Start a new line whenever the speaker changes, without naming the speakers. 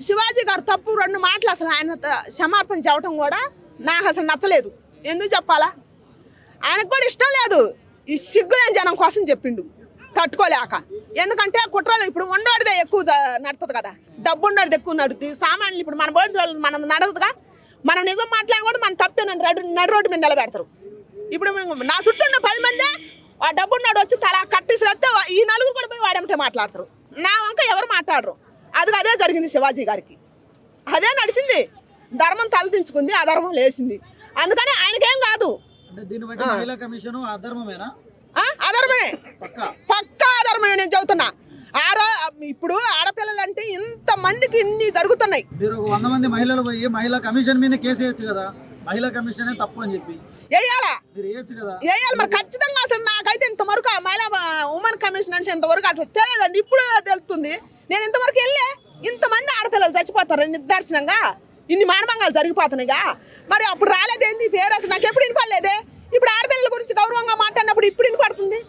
శివాజీ గారు తప్పు 2 మాటలు అసలు ఆయన క్షమాపణ చెప్పడం కూడా నాకు అసలు నచ్చలేదు. ఎందుకు చెప్పాలా, ఆయనకు కూడా ఇష్టం లేదు. ఈ సిగ్గులేని జనం కోసం చెప్పిండు తట్టుకోలేక. ఎందుకంటే కుట్రలు ఇప్పుడు ఉన్నోడిదే ఎక్కువ నడుతుంది కదా, డబ్బు ఉన్నోడిది ఎక్కువ నడుతుంది. సామాన్యులు ఇప్పుడు మన బోర్డు మనం నడదుగా, మనం నిజం మాట్లాడి కూడా మన తప్పే నడు రోడ్డు మీద నిలబెడతారు. ఇప్పుడు నా చుట్టూ ఉన్న 10 మంది ఆ డబ్బున్నాడు వచ్చి తల కట్టేసిస్తే ఈ 4 కూడా పోయి వాడేమిటే మాట్లాడతారు. నా వంక ఎవరు మాట్లాడరు. అదే జరిగింది శివాజీ గారికి, అదే నడిచింది. ధర్మం తలదించుకుంది, అధర్మం లేచింది. అందుకని ఆయనకేం కాదు. అధర్మే, పక్కా అధర్మే. నేను చెబుతున్నా, ఇప్పుడు ఆడపిల్లలు ఇంతమందికి ఇన్ని జరుగుతున్నాయి.
మీరు 100 మంది మహిళలు పోయి మహిళా కమిషన్ మీద కేసు వేయచ్చు కదా, మహిళా కమిషన్ తప్పు అని చెప్పి
వేయాలా,
వేయచ్చు కదా.
వేయాలి మరి ఖచ్చితంగా. అసలు నాకైతే ఇంతవరకు మహిళా ఉమెన్ కమిషన్ అంటే ఇంతవరకు అసలు తెలియదండి, ఇప్పుడు తెలుస్తుంది. నేను ఇంతవరకు ఇంతమంది ఆడపిల్లలు చచ్చిపోతారు నిర్దాక్షిణంగా, ఇన్ని మానభంగాలు జరిగిపోతున్నాయిగా. మరి అప్పుడు రాలేదేంది పేరు, అసలు నాకు ఎప్పుడు వినపడలేదే. ఇప్పుడు ఆడపిల్లల గురించి గౌరవంగా మాట్లాడినప్పుడు ఇప్పుడు వినపడుతుంది.